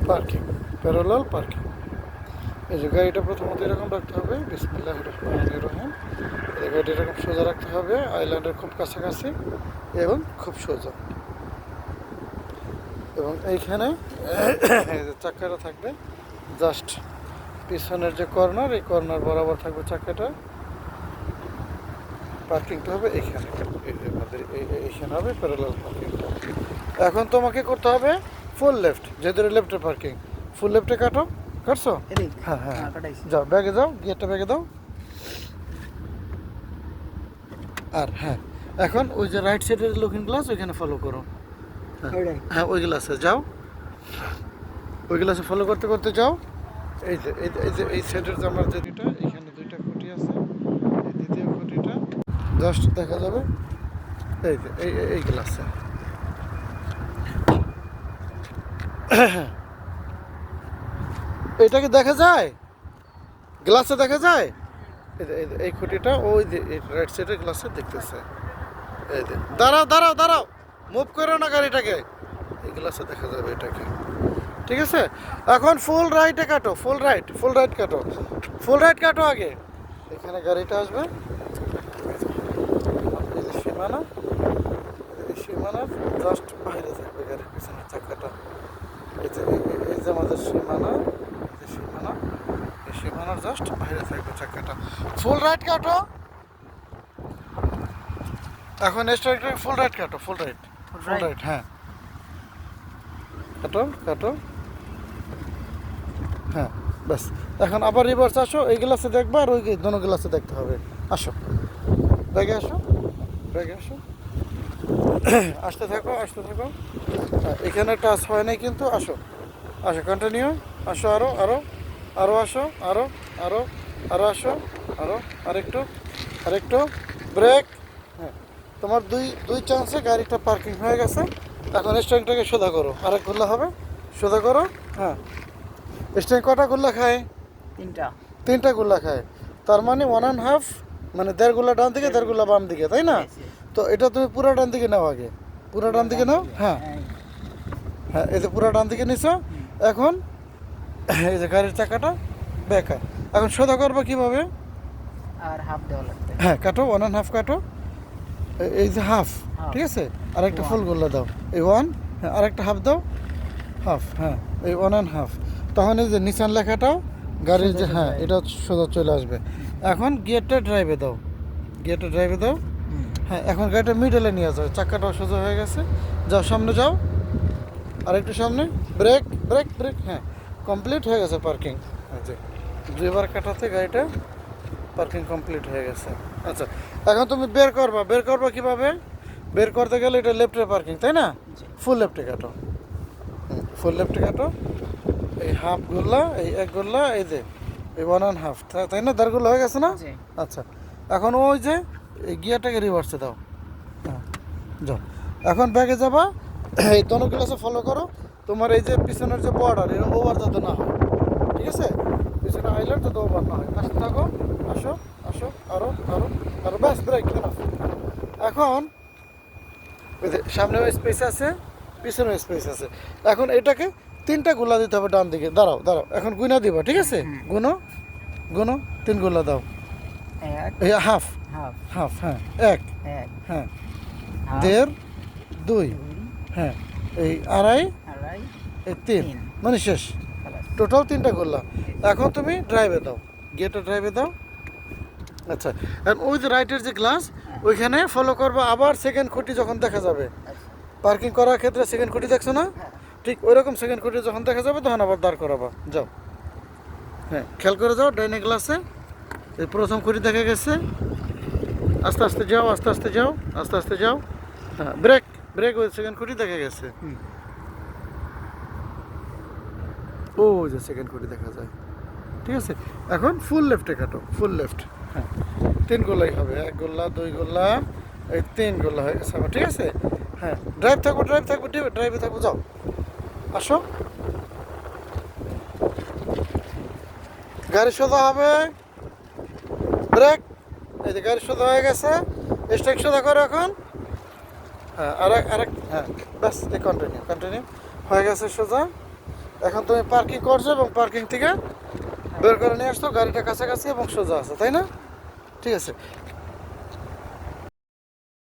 Parking, parallel parking. এই যে গাড়িটা প্রথমত এরকম রাখতে হবে, বিসমিল্লাহির রহমানির রহিম। এই গাড়িটা এরকম সোজা রাখতে হবে, আইল্যান্ডের খুব কাছাকাছি এবং খুব সোজা। এবং এইখানে এই যে চাকাটা থাকবে জাস্ট পিছনের যে কর্নার, এই কর্নার বরাবর থাকবে চাকাটা। পার্কিংটা হবে এইখানে, এই যে আমাদের এইখানে হবে প্যারালাল পার্কিংটা। এখন তোমাকে করতে হবে ফুল লেফট, যেহেতু লেফটের পার্কিং। ফুল লেফটে কাটো, কাটছো? হ্যাঁ হ্যাঁ, যাও ব্যাগে যাও, গিয়ারটা ব্যাগে দাও। আর হ্যাঁ, এখন ওই যে রাইট সাইডের লুকিং গ্লাস ওইখানে ফলো করো। হ্যাঁ ওই গ্লাসে যাও, ওই গ্লাসে ফলো করতে করতে যাও। এই যে এই সাইডের যে আমার যে দুইটা, এখানে দুইটা খুঁটি আছে, এই দ্বিতীয় খুঁটিটা জাস্ট দেখা যাবে এই যে এই গ্লাসে। এইটাকে দেখা যায়, গ্লাসে দেখা যায়। এই খুঁটিটা ওই যে রাইট সাইডের গ্লাসে দেখতেছে। এই যে দাঁড়াও দাঁড়াও দাঁড়াও, মুভ করো না গাড়িটাকে, এই গ্লাসে দেখা যাবে এটাকে। ঠিক আছে, এখন ফুল রাইটে কাটো, ফুল রাইট কাটো, ফুল রাইট কাটো আগে। এখানে গাড়িটা আসবে, এই যে সীমানা, এই সীমানার জাস্ট বাইরে থাকবে গাড়ির পিছনের চাকাটা। এই যে আমাদের সীমানা, এই সীমানা, এই সীমানার জাস্ট বাইরে থাকবে চাকাটা। ফুল রাইট কাটো। এখন স্ট্রাইক ফুল রাইট কাটো, ফুল রাইট হ্যাঁ কাটো কাটো, হ্যাঁ ব্যাস। এখন আবার রিভার্স আসো, এই গ্লাসে দেখবা আর ওই দোনো গ্লাসে দেখতে হবে। আসো ব্যাগে আসো, ব্যাগে আসো, আসতে থাকো আসতে থাকো। এখানে টাচ হয় নাই কিন্তু, আসো আসো, কন্টিনিউ, আসো আরো আরো আরো, আসো আরো আরো আরো, আসো আরো, আরেকটু আরেকটু, ব্রেক। হ্যাঁ, তোমার দুই চান্সে গাড়িটা পার্কিং হয়ে গেছে। এখন স্ট্যান্ডটাকে সোজা করো, আরেক গোল্লা হবে, সোজা করো। হ্যাঁ, স্ট্যান্ড কটা গোল্লা খায়? তিনটা গোল্লা খায়। তার মানে 1.5, মানে 1.5 গোল্লা ডান দিকে 1.5 গোল্লা বাম দিকে, তাই না? তো এটা তুমি পুরো ডান দিকে নাও আগে, পুরো ডান দিকে নাও। হ্যাঁ হ্যাঁ, এই যে পুরো ডান দিকে নিছো। এখন এই যে গাড়ির চাকাটা বেকার, এখন সোজা করবো কিভাবে? আর হাফ দেওয়া লাগবে। হ্যাঁ কাটো, 1.5 কাটো, এই যে হাফ। ঠিক আছে, আরেকটা ফুল গোল্লা দাও, এই 1। হ্যাঁ আরেকটা হাফ দাও, হাফ। হ্যাঁ এই 1.5। তখন এই যে নিচান লেখাটাও গাড়ির যে, হ্যাঁ এটা সোজা চলে আসবে। এখন গিয়ারটা ড্রাইভে দাও, গিয়ারটা ড্রাইভে দাও। হ্যাঁ এখন গাড়িটা মিডলে নিয়ে যাও, চাকাটাও সোজা হয়ে গেছে। যাও সামনে যাও, আরেকটু সামনে, ব্রেক ব্রেক ব্রেক। হ্যাঁ কমপ্লিট হয়ে গেছে পার্কিং। আচ্ছা, দুইবার কাটাতে গাড়িটা পার্কিং কমপ্লিট হয়ে গেছে। আচ্ছা, এখন তুমি বের করবা কিভাবে? বের করতে গেলে এটা লেফটে পার্কিং, তাই না? ফুল লেফটে কাটো, ফুল লেফটে কাটো। এই হাফ গোল্লা, এই এক গোল্লা, এই যে এই 1.5, তাই না? 1.5 গোল্লা হয়ে গেছে না? আচ্ছা, এখন ওই যে এই গিয়ারটাকে রিভার্সে দাও। হ্যাঁ যাও, এখন ব্যাগে যাবা, এই দোনো গ্লাসে ফলো করো। তোমার এই যে পিছনের যে বর্ডার, এটা ওভার যাতে না হয়। ঠিক আছে, পিছনে আইল্যান্ড যাতে ওভার না হয়। আসতে থাকো, আসো আসো, আরো আরো আরো, ব্যাস ব্রেক। এখন ওই যে সামনেও স্পেস আছে, পিছনেও স্পেস আছে। এখন এটাকে 3টা গোলা দিতে হবে ডান দিকে। দাঁড়াও দাঁড়াও, এখন গুনা দিবা, ঠিক আছে? গুনো গুনো, 3 গোলা দাও। এই হাফ হাফ, হ্যাঁ 1, হ্যাঁ 1.5, 2, হ্যাঁ এই 2.5, এই 3, মানে শেষ। টোটাল 3টা গোল্লা। এখন তুমি ড্রাইভে দাও, গিয়ারটা ড্রাইভে দাও। আচ্ছা, এখন ওই যে রাইটের যে গ্লাস, ওইখানে ফলো করবো। আবার সেকেন্ড খুঁটি যখন দেখা যাবে, পার্কিং করার ক্ষেত্রে সেকেন্ড খুঁটি দেখছো না? ঠিক ওই রকম সেকেন্ড খুঁটি যখন দেখা যাবে তখন আবার দাঁড় করাবা। যাও, হ্যাঁ খেয়াল করে যাও, ডাইনে গ্লাসে এই প্রথম খুঁটি দেখা গেছে। আস্তে আস্তে যাও, আস্তে আস্তে যাও, আস্তে আস্তে যাও। হ্যাঁ ব্রেক ব্রেক, ওই সেকেন্ড খুঁটি দেখা গেছে। ও যে সেকেন্ড খুঁটি দেখা যায়। ঠিক আছে, এখন ফুল লেফটে কাটো, ফুল লেফট। হ্যাঁ 3 গোল্লাই হবে, 1 গোল্লা, 2 গোল্লা, এই 3 গোল্লা হয়ে গেছে আমার। ঠিক আছে, হ্যাঁ ড্রাইভ থাকবো, ড্রাইভে থাকবো। যাও, আসো, গাড়ি সোজা হবে, ব্রেক। এই যে গাড়ি সোজা হয়ে গেছে, স্ট্রাইক সোজা করো এখন। হ্যাঁ আরেক, হ্যাঁ ব্যাস, এই কন্টিনিউ হয়ে গেছে সোজা। এখন তুমি পার্কিং করছো এবং পার্কিং থেকে বের করে নিয়ে আসছো, গাড়িটা কাছাকাছি এবং সোজা আছে, তাই না? ঠিক আছে।